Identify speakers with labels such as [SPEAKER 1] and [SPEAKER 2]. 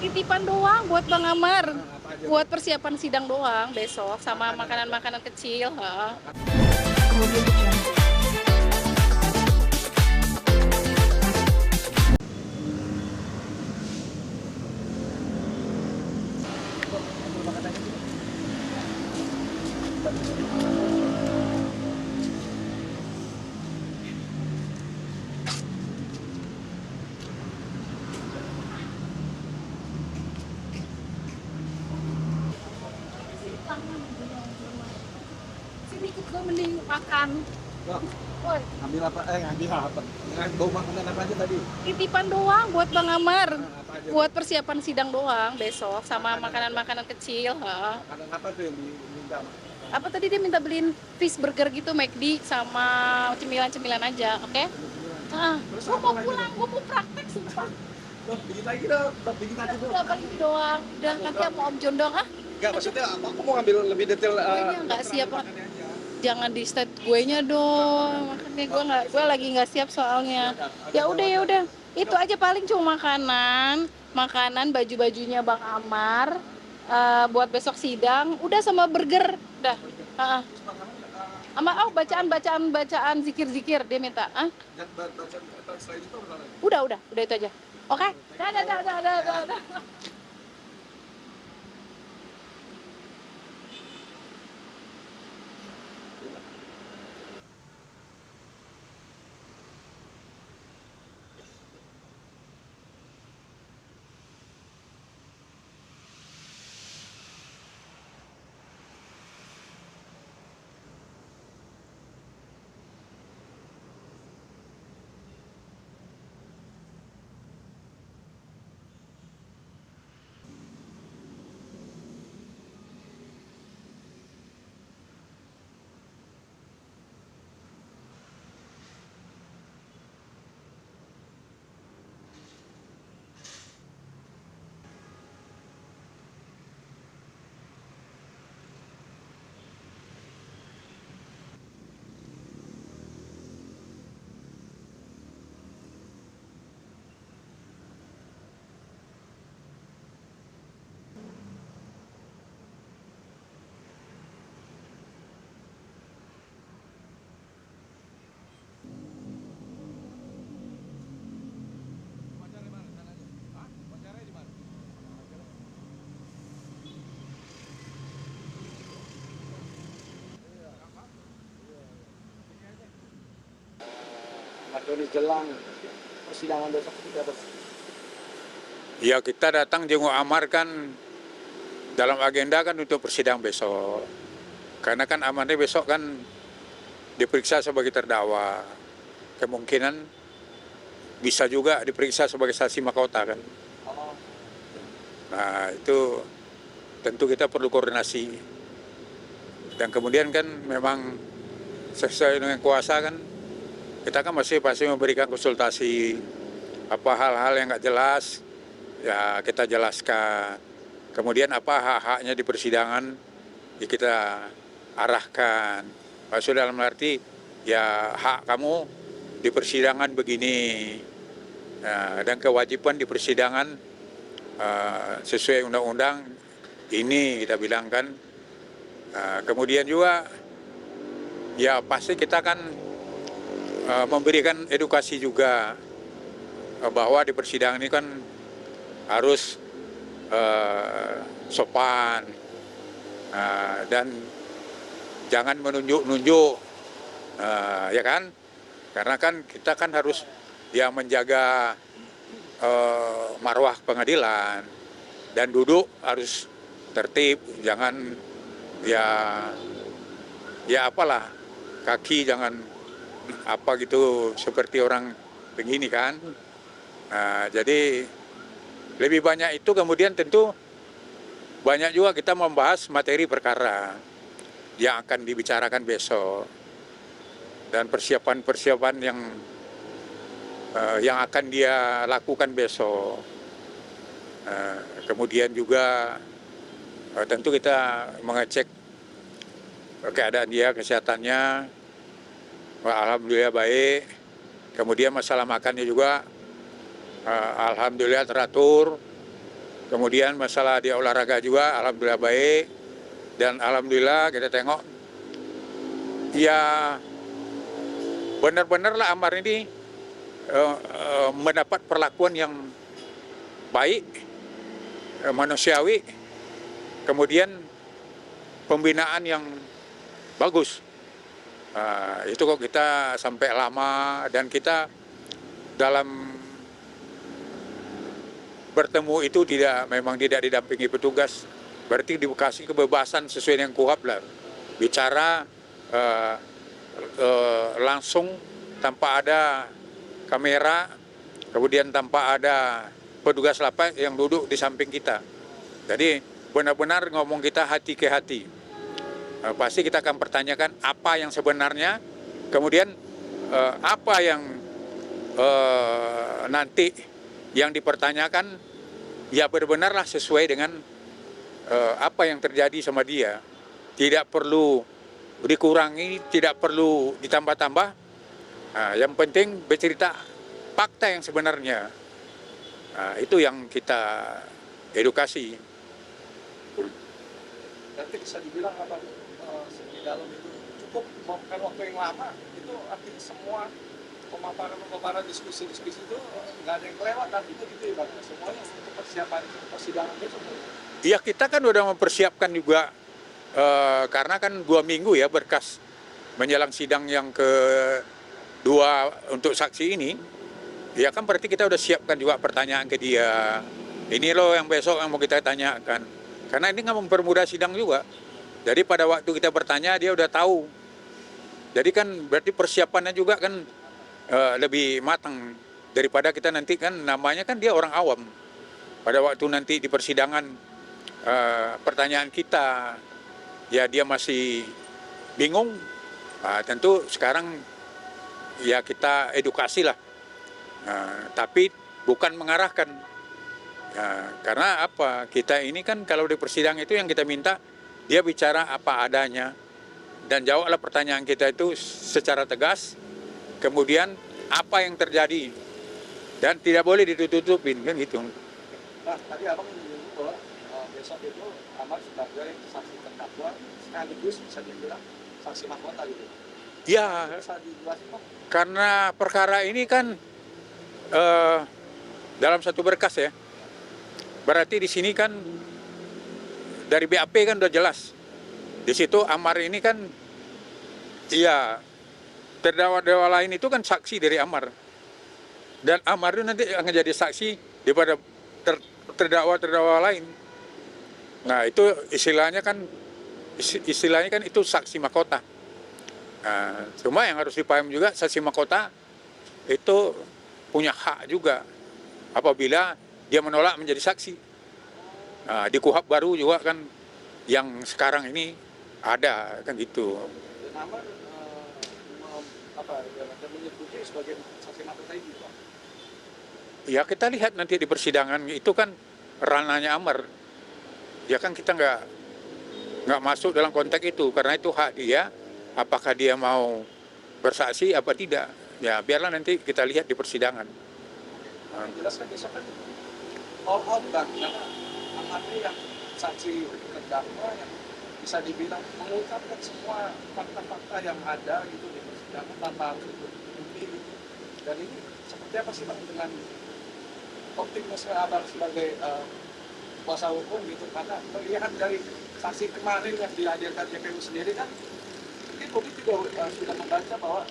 [SPEAKER 1] Titipan doang buat Bang Amar.
[SPEAKER 2] Apa aja
[SPEAKER 1] Buat
[SPEAKER 2] tuh?
[SPEAKER 1] persiapan sidang doang besok sama
[SPEAKER 2] Makanan apa?
[SPEAKER 1] makanan-makanan kecil, heeh.
[SPEAKER 2] Ambil makanannya dulu.
[SPEAKER 1] Sini ikut gue mending makan.
[SPEAKER 2] Loh,
[SPEAKER 1] Woi,
[SPEAKER 2] ambil apa? Ngambil apa? Bawa makanan apa aja tadi?
[SPEAKER 1] titipan doang buat Bang Amar.
[SPEAKER 2] Apa aja
[SPEAKER 1] Buat
[SPEAKER 2] tuh?
[SPEAKER 1] persiapan sidang doang besok sama
[SPEAKER 2] Makanan apa?
[SPEAKER 1] makanan-makanan kecil, heeh.
[SPEAKER 2] Makanan apa tuh yang diminta?
[SPEAKER 1] Apa tadi dia minta beliin fish burger gitu McD sama cemilan-cemilan aja, oke? Ah,
[SPEAKER 2] Terus
[SPEAKER 1] gue
[SPEAKER 2] apa
[SPEAKER 1] mau
[SPEAKER 2] lagi
[SPEAKER 1] pulang,
[SPEAKER 2] tuh?
[SPEAKER 1] gue mau praktek sumpah.
[SPEAKER 2] Loh, bikin lagi dong. Loh, bikin aja dong.
[SPEAKER 1] Udah paling ini doang. Udah nanti sama Om Jondong ah.
[SPEAKER 2] Enggak, maksudnya aku mau ngambil lebih detail.
[SPEAKER 1] Kuenya nggak siap, Pak.
[SPEAKER 2] makanannya aja.
[SPEAKER 1] Jangan di state gue-nya dong. Makanya gue lagi nggak siap soalnya. Ya udah ya udah. Itu aja paling cuma makanan baju-bajunya Bang Amar. Buat besok sidang. Udah sama burger. Udah. Heeh.
[SPEAKER 2] Terus makanan,
[SPEAKER 1] Sama bacaan zikir-zikir dia minta. Ah?
[SPEAKER 2] dan baca selain itu apa lagi?
[SPEAKER 1] Udah itu aja. Oke? Dah.
[SPEAKER 2] Pacarnya mana? Sana aja. Hah? Pacarnya di mana? Mas Doni jelang persidangan besok kita
[SPEAKER 3] Ya kita datang jenguk Amar kan dalam agenda kan untuk persidangan besok. Karena kan Amarnya besok kan diperiksa sebagai terdakwa. Kemungkinan bisa juga diperiksa sebagai saksi mahkota kan. Nah itu tentu kita perlu koordinasi. Dan kemudian kan memang sesuai dengan kuasa kan kita kan masih pasti memberikan konsultasi apa hal-hal yang nggak jelas ya kita jelaskan. Kemudian apa hak-haknya di persidangan ya kita arahkan. Maksud dalam arti ya hak kamu di persidangan begini. Nah, dan kewajiban di persidangan sesuai undang-undang ini kita bilang kan. Kemudian juga ya pasti kita kan memberikan edukasi juga bahwa di persidangan ini kan harus sopan dan jangan menunjuk-nunjuk ya kan, karena kan kita kan harus ya menjaga marwah pengadilan dan duduk harus tertib, jangan ya apalah kaki jangan apa gitu seperti orang begini kan. Jadi lebih banyak itu kemudian tentu banyak juga kita membahas materi perkara yang akan dibicarakan besok dan persiapan-persiapan yang akan dia lakukan besok. Kemudian juga tentu kita mengecek keadaan dia, kesehatannya. Alhamdulillah baik. Kemudian masalah makannya juga alhamdulillah teratur. Kemudian masalah dia olahraga juga, alhamdulillah baik. Dan alhamdulillah kita tengok, ya benar-benarlah Amar ini mendapat perlakuan yang baik, manusiawi, kemudian pembinaan yang bagus. Itu kok kita sampai lama dan kita dalam bertemu itu memang tidak didampingi petugas. Berarti dikasih kebebasan sesuai dengan KUHAP lah. Bicara langsung tanpa ada kamera, kemudian tanpa ada petugas lapas yang duduk di samping kita. Jadi benar-benar ngomong kita hati ke hati. Pasti kita akan pertanyakan apa yang sebenarnya, kemudian apa yang nanti yang dipertanyakan ya benar-benarlah sesuai dengan apa yang terjadi sama dia. Tidak perlu dikurangi, tidak perlu ditambah-tambah. Yang penting bercerita fakta yang sebenarnya. Itu yang kita edukasi.
[SPEAKER 2] Nanti bisa dibilang apa di dalam itu cukup memakan waktu yang lama, itu artinya semua pemaparan diskusi-diskusi itu nggak ada yang kelewat artinya gitu ya Bang, semuanya untuk persiapan persidangan itu.
[SPEAKER 3] Iya, kita kan udah mempersiapkan juga karena kan 2 minggu ya berkas menjelang sidang yang kedua untuk saksi ini. Ya kan berarti kita udah siapkan juga pertanyaan ke dia. Ini loh yang besok yang mau kita tanyakan. Karena ini nggak mempermudah sidang juga. Jadi pada waktu kita bertanya dia udah tahu. Jadi kan berarti persiapannya juga kan lebih matang daripada kita nanti kan namanya kan dia orang awam. Pada waktu nanti di persidangan pertanyaan kita ya dia masih bingung. Tentu sekarang ya kita edukasi lah. Tapi bukan mengarahkan. Karena apa? Kita ini kan kalau di persidangan itu yang kita minta dia bicara apa adanya dan jawablah pertanyaan kita itu secara tegas. Kemudian apa yang terjadi dan tidak boleh ditutup-tutupin kan gitu.
[SPEAKER 2] Nah, tadi Abang menyinggung bahwa besok itu Amar sebagai saksi terdakwa sekaligus bisa dibilang saksi mahkota gitu.
[SPEAKER 3] Ya,
[SPEAKER 2] Bisa dijelasin Bang?
[SPEAKER 3] karena perkara ini kan dalam satu berkas ya. Berarti di sini kan dari BAP kan udah jelas. Di situ Amar ini kan iya terdakwa lain itu kan saksi dari Amar. Dan Amar itu nanti akan jadi saksi daripada terdakwa lain. Nah, itu istilahnya kan itu saksi mahkota. Nah, cuma yang harus dipahami juga saksi mahkota itu punya hak juga apabila dia menolak menjadi saksi. Nah, di KUHAP baru juga kan yang sekarang ini ada kan gitu.
[SPEAKER 2] Dan Amar menyebutnya sebagai saksi mahkota ini Bang?
[SPEAKER 3] Ya kita lihat nanti di persidangan itu kan ranahnya Amar. Ya kan kita nggak masuk dalam konteks itu karena itu hak dia. Apakah dia mau bersaksi apa tidak? Ya biarlah nanti kita lihat di persidangan.
[SPEAKER 2] Jelaskan besok kan all out Bang, karena Amar ini yang saksi terdakwa yang bisa dibilang mengungkapkan semua fakta-fakta yang ada gitu di persidangan tanpa harus bukti gitu. Dan ini seperti apa sih Bang dengan optimisme Abang sebagai kuasa hukum gitu, karena melihat dari saksi kemarin yang dihadirkan JPU sendiri kan mungkin publik juga sudah membaca bahwa